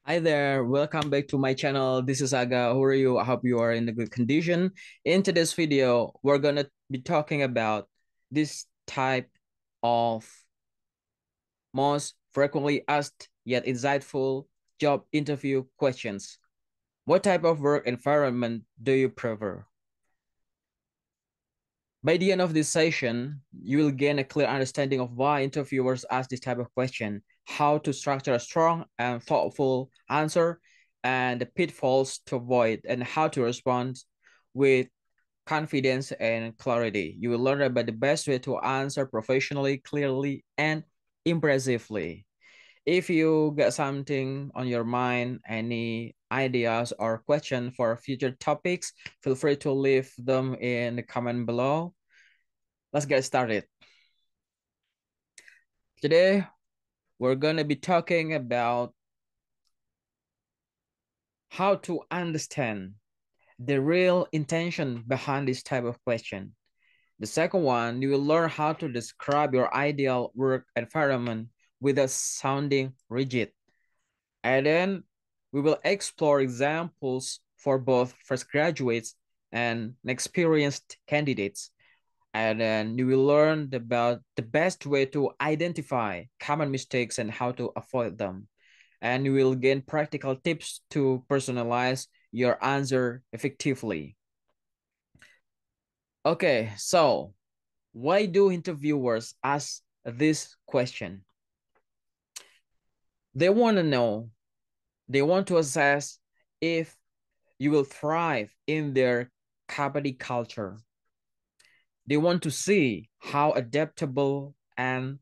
Hi there, welcome back to my channel. This is Aga. How are you? I hope you are in a good condition. In today's video, we're gonna be talking about this type of most frequently asked yet insightful job interview questions. What type of work environment do you prefer? By the end of this session, you will gain a clear understanding of why interviewers ask this type of question, how to structure a strong and thoughtful answer, and the pitfalls to avoid, and how to respond with confidence and clarity. You will learn about the best way to answer professionally, clearly, and impressively. If you got something on your mind, any ideas or question for future topics, feel free to leave them in the comment below. Let's get started. Today, we're gonna be talking about how to understand the real intention behind this type of question. The second one, you will learn how to describe your ideal work environment without sounding rigid. And then we will explore examples for both fresh graduates and experienced candidates. And then you will learn about the best way to identify common mistakes and how to avoid them. And you will gain practical tips to personalize your answer effectively. Okay, so why do interviewers ask this question? They want to know, they want to assess if you will thrive in their company culture. They want to see how adaptable and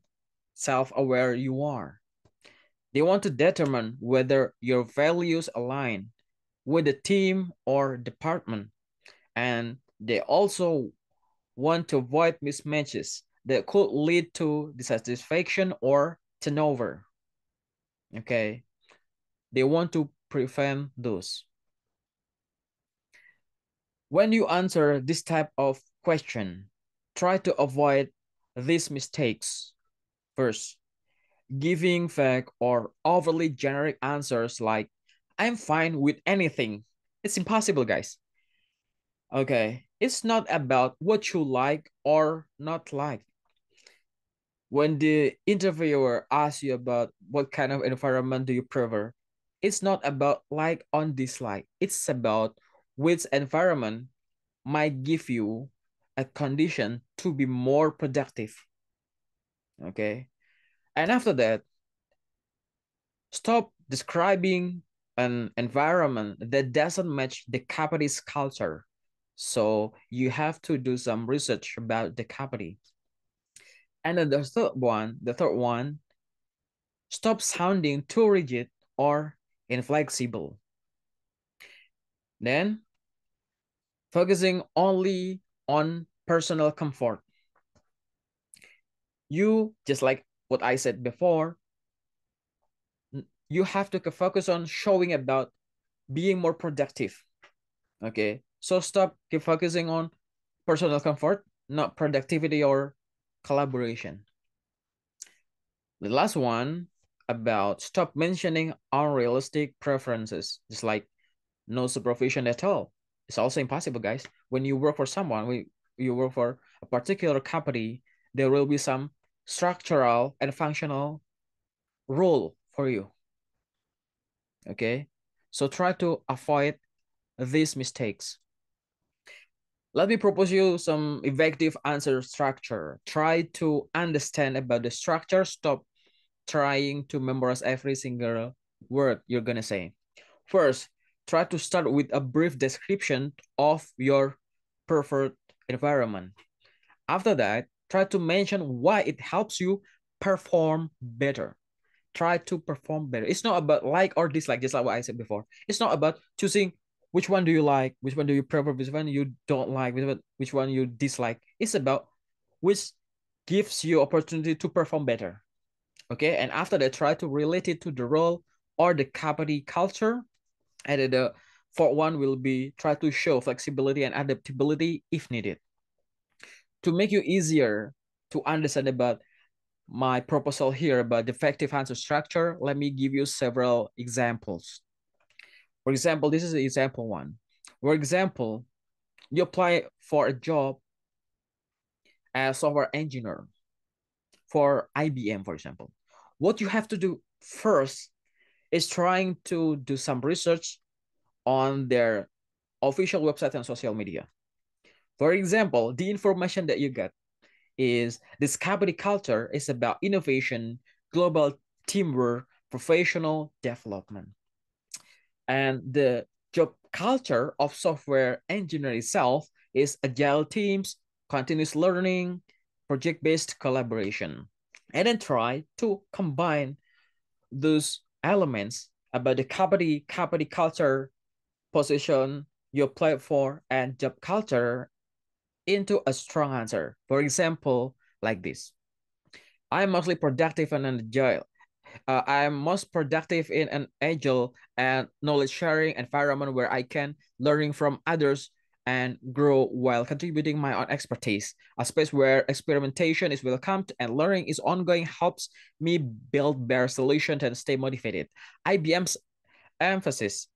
self-aware you are. They want to determine whether your values align with the team or department. And they also want to avoid mismatches that could lead to dissatisfaction or turnover. Okay. They want to prevent those. When you answer this type of question, try to avoid these mistakes. First, giving vague or overly generic answers like, I'm fine with anything. It's impossible, guys. Okay, it's not about what you like or not like. When the interviewer asks you about what kind of environment do you prefer, it's not about like or dislike. It's about which environment might give you a condition to be more productive. Okay. And after that, stop describing an environment that doesn't match the company's culture. So you have to do some research about the company. And then the third one, stop sounding too rigid or inflexible. Then focusing only on personal comfort. You, just like what I said before, you have to focus on showing about being more productive. Okay. So stop keep focusing on personal comfort, not productivity or collaboration. The last one about stop mentioning unrealistic preferences, just like no supervision at all. It's also impossible, guys. When you work for someone, you work for a particular company, there will be some structural and functional role for you. Okay. So try to avoid these mistakes. Let me propose you some effective answer structure. Try to understand about the structure. Stop trying to memorize every single word you're gonna say. First, try to start with a brief description of your preferred environment. After that, try to mention why it helps you perform better. Try to perform better. It's not about like or dislike, just like what I said before. It's not about choosing which one do you like, which one do you prefer, which one you don't like, which one you dislike. It's about which gives you opportunity to perform better. Okay, and after that, try to relate it to the role or the company culture. And then the fourth one will be try to show flexibility and adaptability if needed. To make you easier to understand about my proposal here about the effective answer structure, let me give you several examples. For example, this is example one. For example, you apply for a job as software engineer for IBM, for example. What you have to do first is trying to do some research on their official website and social media. For example, the information that you get is this company culture is about innovation, global teamwork, professional development. And the job culture of software engineering itself is agile teams, continuous learning, project-based collaboration. And then try to combine those elements about the company culture, position you apply for, and job culture into a strong answer. For example, like this. I'm mostly productive and agile. I'm most productive in an agile and knowledge sharing environment where I can learning from others and grow while contributing my own expertise. A space where experimentation is welcomed and learning is ongoing helps me build better solutions and stay motivated. IBM's emphasis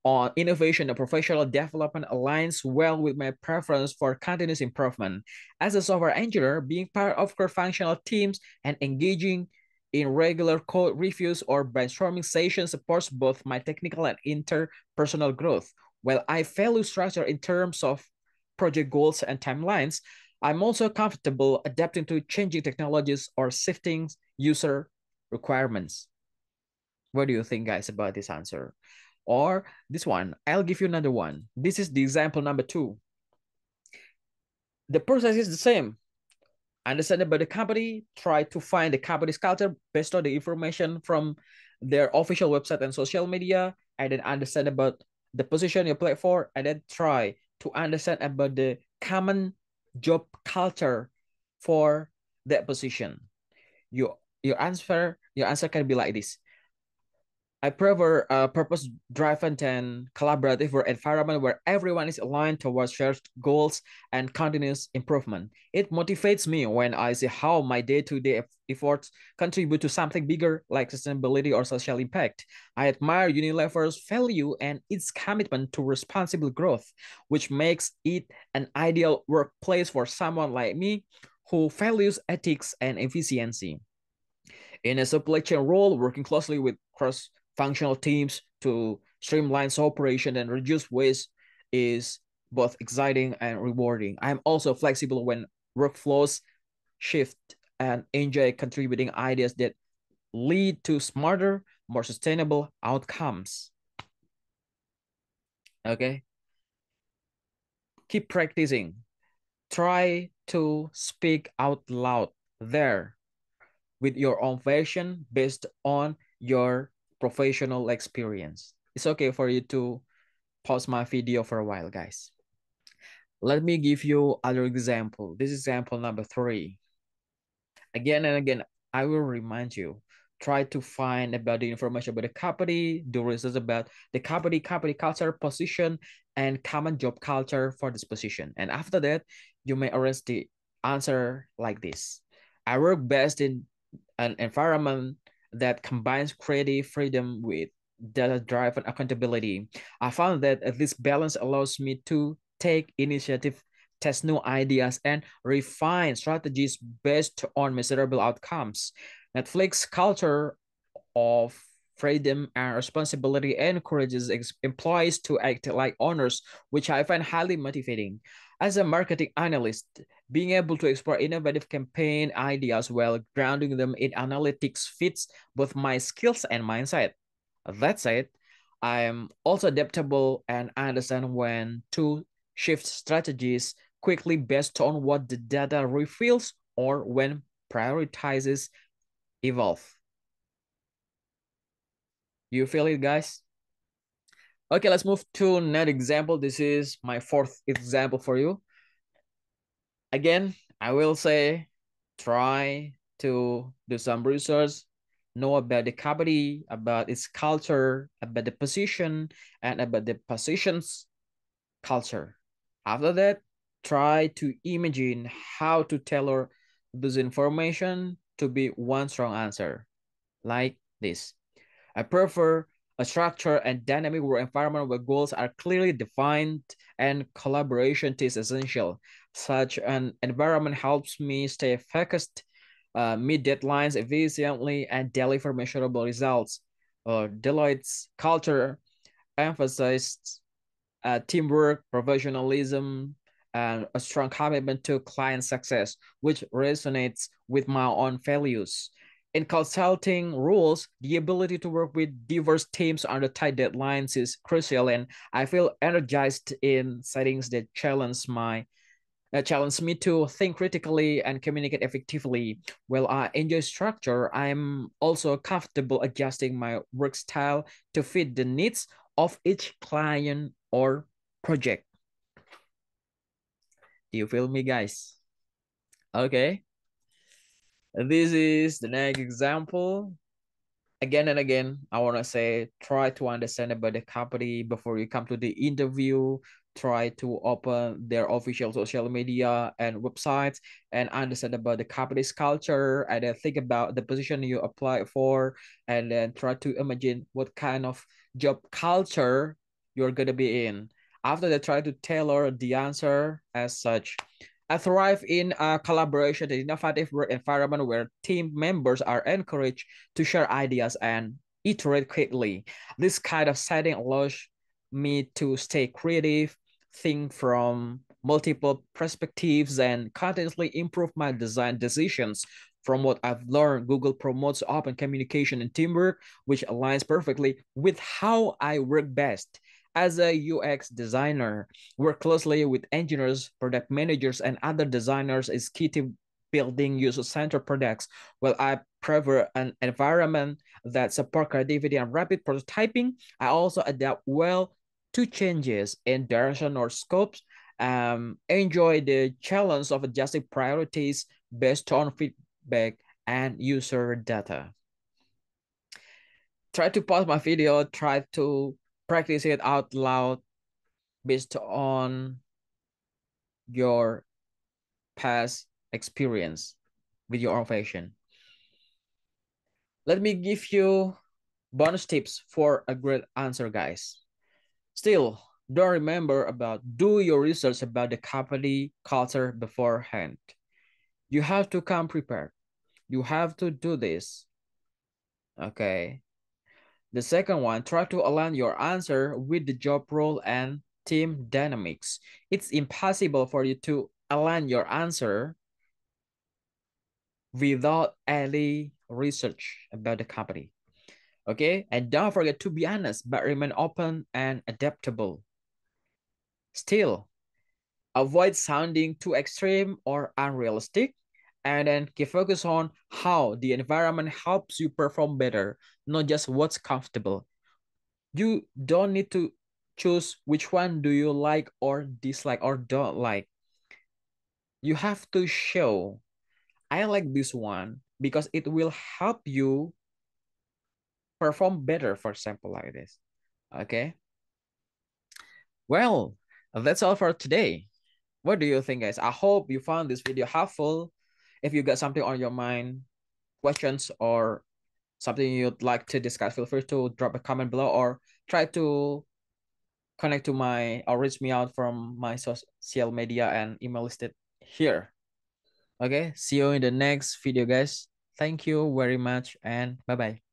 on innovation and professional development aligns well with my preference for continuous improvement. As a software engineer, being part of cross-functional teams and engaging in regular code reviews or brainstorming sessions supports both my technical and interpersonal growth. While I value structure in terms of project goals and timelines, I'm also comfortable adapting to changing technologies or shifting user requirements. What do you think, guys, about this answer? Or this one, I'll give you another one. This is the example number 2. The process is the same. Understand about the company, try to find the company's culture based on the information from their official website and social media, and then understand about the position you apply for, and then try to understand about the common job culture for that position. Your answer can be like this. I prefer a purpose-driven and collaborative environment where everyone is aligned towards shared goals and continuous improvement. It motivates me when I see how my day-to-day efforts contribute to something bigger like sustainability or social impact. I admire Unilever's value and its commitment to responsible growth, which makes it an ideal workplace for someone like me who values ethics and efficiency. In a supply chain role, working closely with cross-functional teams to streamline operation and reduce waste is both exciting and rewarding. I'm also flexible when workflows shift and enjoy contributing ideas that lead to smarter, more sustainable outcomes. Okay? Keep practicing. Try to speak out loud there with your own version based on your professional experience. It's okay for you to pause my video for a while, guys. Let me give you other example. This is example number 3. Again and again, I will remind you, try to find about the information about the company, do research about the company culture, position, and common job culture for this position. And after that, you may arrange the answer like this. I work best in an environment that combines creative freedom with data-driven accountability. I found that this balance allows me to take initiative, test new ideas, and refine strategies based on measurable outcomes. Netflix culture of freedom and responsibility encourages employees to act like owners, which I find highly motivating. As a marketing analyst, being able to explore innovative campaign ideas while grounding them in analytics fits both my skills and mindset. That said, I am also adaptable and understand when to shift strategies quickly based on what the data reveals or when prioritizes evolve. You feel it, guys? Okay, let's move to another example. This is my 4th example for you. Again, I will say, try to do some research, know about the company, about its culture, about the position, and about the position's culture. After that, try to imagine how to tailor this information to be one strong answer, like this. I prefer a structured and dynamic work environment where goals are clearly defined and collaboration is essential. Such an environment helps me stay focused, meet deadlines efficiently, and deliver measurable results. Deloitte's culture emphasized teamwork, professionalism, and a strong commitment to client success, which resonates with my own values. In consulting roles, the ability to work with diverse teams under tight deadlines is crucial, and I feel energized in settings that challenge me to think critically and communicate effectively. While I enjoy structure, I'm also comfortable adjusting my work style to fit the needs of each client or project. Do you feel me, guys? Okay. This is the next example. Again and again, I want to say, try to understand about the company before you come to the interview. Try to open their official social media and websites and understand about the company's culture, and then think about the position you apply for, and then try to imagine what kind of job culture you're going to be in. After that, try to tailor the answer as such. I thrive in a collaboration and innovative work environment where team members are encouraged to share ideas and iterate quickly. This kind of setting allows me to stay creative, think from multiple perspectives, and constantly improve my design decisions. From what I've learned, Google promotes open communication and teamwork, which aligns perfectly with how I work best. As a UX designer, work closely with engineers, product managers, and other designers is key to building user-centered products. While I prefer an environment that supports creativity and rapid prototyping, I also adapt well to changes in direction or scopes. Enjoy the challenge of adjusting priorities based on feedback and user data. Try to pause my video, try to practice it out loud based on your past experience with your profession. Let me give you bonus tips for a great answer, guys. Still, don't remember about do your research about the company culture beforehand. You have to come prepared. You have to do this. Okay. The second one, try to align your answer with the job role and team dynamics. It's impossible for you to align your answer without any research about the company. Okay, and don't forget to be honest, but remain open and adaptable. Still, avoid sounding too extreme or unrealistic, and then keep focus on how the environment helps you perform better, not just what's comfortable. You don't need to choose which one do you like or dislike or don't like. You have to show, I like this one because it will help you perform better, for example, like this. Okay. Well, that's all for today. What do you think, guys? I hope you found this video helpful. If you got something on your mind, questions, or something you'd like to discuss, feel free to drop a comment below or try to connect to my or reach me out from my social media and email listed here. Okay, see you in the next video, guys. Thank you very much and bye-bye.